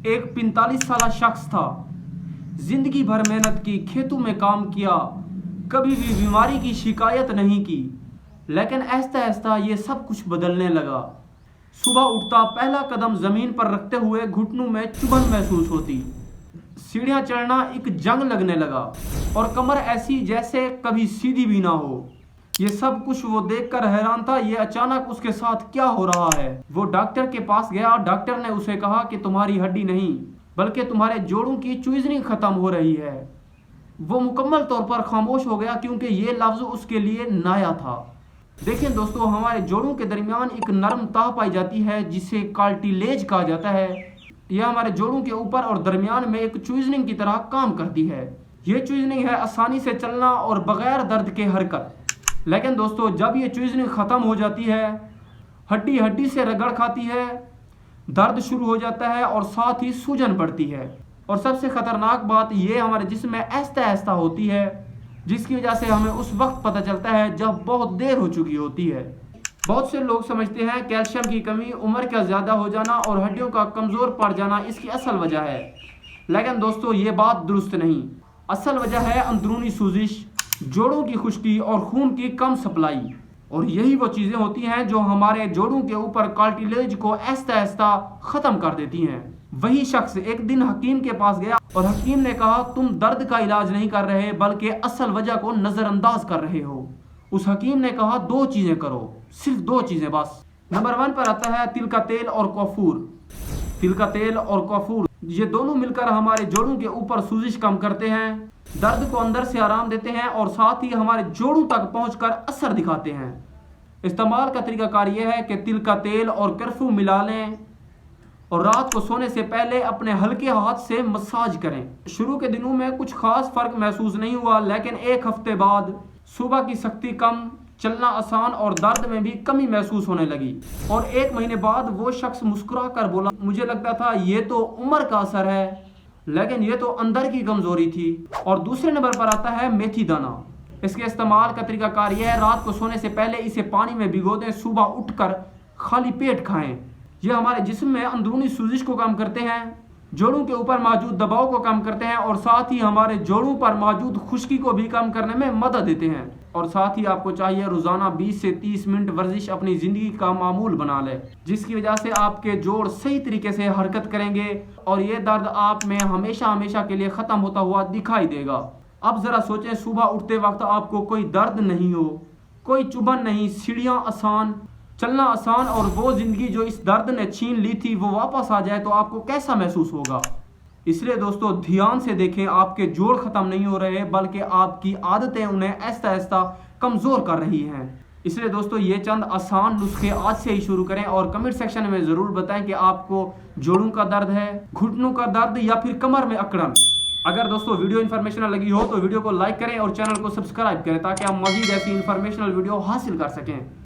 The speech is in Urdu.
ایک 45 سالہ شخص تھا، زندگی بھر محنت کی، کھیتوں میں کام کیا، کبھی بھی بیماری کی شکایت نہیں کی، لیکن آہستہ آہستہ یہ سب کچھ بدلنے لگا۔ صبح اٹھتا، پہلا قدم زمین پر رکھتے ہوئے گھٹنوں میں چبھن محسوس ہوتی، سیڑھیاں چڑھنا ایک جنگ لگنے لگا، اور کمر ایسی جیسے کبھی سیدھی بھی نہ ہو۔ یہ سب کچھ وہ دیکھ کر حیران تھا، یہ اچانک اس کے ساتھ کیا ہو رہا ہے؟ وہ ڈاکٹر کے پاس گیا، ڈاکٹر نے اسے کہا کہ تمہاری ہڈی نہیں بلکہ تمہارے جوڑوں کی چوئزنگ ختم ہو رہی ہے۔ وہ مکمل طور پر خاموش ہو گیا کیونکہ یہ لفظ اس کے لیے نایا تھا۔ دیکھیں دوستو، ہمارے جوڑوں کے درمیان ایک نرم تہ پائی جاتی ہے جسے کارٹیلیج کہا جاتا ہے۔ یہ ہمارے جوڑوں کے اوپر اور درمیان میں ایک چوئزنگ کی طرح کام کرتی ہے۔ یہ چوئزنگ ہے آسانی سے چلنا اور بغیر درد کے حرکت۔ لیکن دوستو، جب یہ چوئزنگ ختم ہو جاتی ہے، ہڈی ہڈی سے رگڑ کھاتی ہے، درد شروع ہو جاتا ہے اور ساتھ ہی سوجن بڑھتی ہے۔ اور سب سے خطرناک بات یہ ہمارے جسم میں آہستہ آہستہ ہوتی ہے، جس کی وجہ سے ہمیں اس وقت پتہ چلتا ہے جب بہت دیر ہو چکی ہوتی ہے۔ بہت سے لوگ سمجھتے ہیں کیلشیم کی کمی، عمر کا زیادہ ہو جانا اور ہڈیوں کا کمزور پڑ جانا اس کی اصل وجہ ہے، لیکن دوستو یہ بات درست نہیں۔ اصل وجہ ہے اندرونی سوزش، جوڑوں کی خشکی اور خون کی کم سپلائی، اور یہی وہ چیزیں ہوتی ہیں جو ہمارے جوڑوں کے اوپر کارٹیلیج کو آہستہ آہستہ ختم کر دیتی ہیں۔ وہی شخص ایک دن حکیم کے پاس گیا اور حکیم نے کہا تم درد کا علاج نہیں کر رہے بلکہ اصل وجہ کو نظر انداز کر رہے ہو۔ اس حکیم نے کہا 2 چیزیں کرو، صرف 2 چیزیں بس۔ نمبر 1 پر آتا ہے تل کا تیل اور کافور۔ تل کا تیل اور کافور یہ دونوں مل کر ہمارے جوڑوں کے اوپر سوزش کم کرتے ہیں، درد کو اندر سے آرام دیتے ہیں اور ساتھ ہی ہمارے جوڑوں تک پہنچ کر اثر دکھاتے ہیں۔ استعمال کا طریقہ کار یہ ہے کہ تل کا تیل اور کرفو ملا لیں اور رات کو سونے سے پہلے اپنے ہلکے ہاتھ سے مساج کریں۔ شروع کے دنوں میں کچھ خاص فرق محسوس نہیں ہوا، لیکن 1 ہفتے بعد صبح کی سختی کم، چلنا آسان اور درد میں بھی کمی محسوس ہونے لگی۔ اور 1 مہینے بعد وہ شخص مسکرا کر بولا مجھے لگتا تھا یہ تو عمر کا اثر ہے، لیکن یہ تو اندر کی کمزوری تھی۔ اور دوسرے نمبر پر آتا ہے میتھی دانہ۔ اس کے استعمال کا طریقہ کار یہ ہے رات کو سونے سے پہلے اسے پانی میں بھگو دیں، صبح اٹھ کر خالی پیٹ کھائیں۔ یہ ہمارے جسم میں اندرونی سوزش کو کم کرتے ہیں، جوڑوں کے اوپر موجود دباؤ کو کم کرتے ہیں اور ساتھ ہی ہمارے جوڑوں پر موجود خشکی کو بھی کم کرنے میں مدد دیتے ہیں۔ اور ساتھ ہی آپ کو چاہیے روزانہ 20 سے 30 منٹ ورزش اپنی زندگی کا معمول بنا لے، جس کی وجہ سے آپ کے جوڑ صحیح طریقے سے حرکت کریں گے اور یہ درد آپ میں ہمیشہ ہمیشہ کے لیے ختم ہوتا ہوا دکھائی دے گا۔ اب ذرا سوچیں، صبح اٹھتے وقت آپ کو کوئی درد نہیں ہو، کوئی چبھن نہیں، سیڑھیاں آسان، چلنا آسان، اور وہ زندگی جو اس درد نے چھین لی تھی وہ واپس آ جائے تو آپ کو کیسا محسوس ہوگا؟ اس لیے دوستو دھیان سے دیکھیں، آپ کے جوڑ ختم نہیں ہو رہے بلکہ آپ کی عادتیں انہیں آہستہ آہستہ کمزور کر رہی ہیں۔ اس لیے دوستو یہ چند آسان نسخے آج سے ہی شروع کریں اور کمنٹ سیکشن میں ضرور بتائیں کہ آپ کو جوڑوں کا درد ہے، گھٹنوں کا درد یا پھر کمر میں اکڑن۔ اگر دوستو ویڈیو انفارمیشنل لگی ہو تو ویڈیو کو لائک کریں اور چینل کو سبسکرائب کریں تاکہ ہم مزید ایسی انفارمیشنل ویڈیو حاصل کر سکیں۔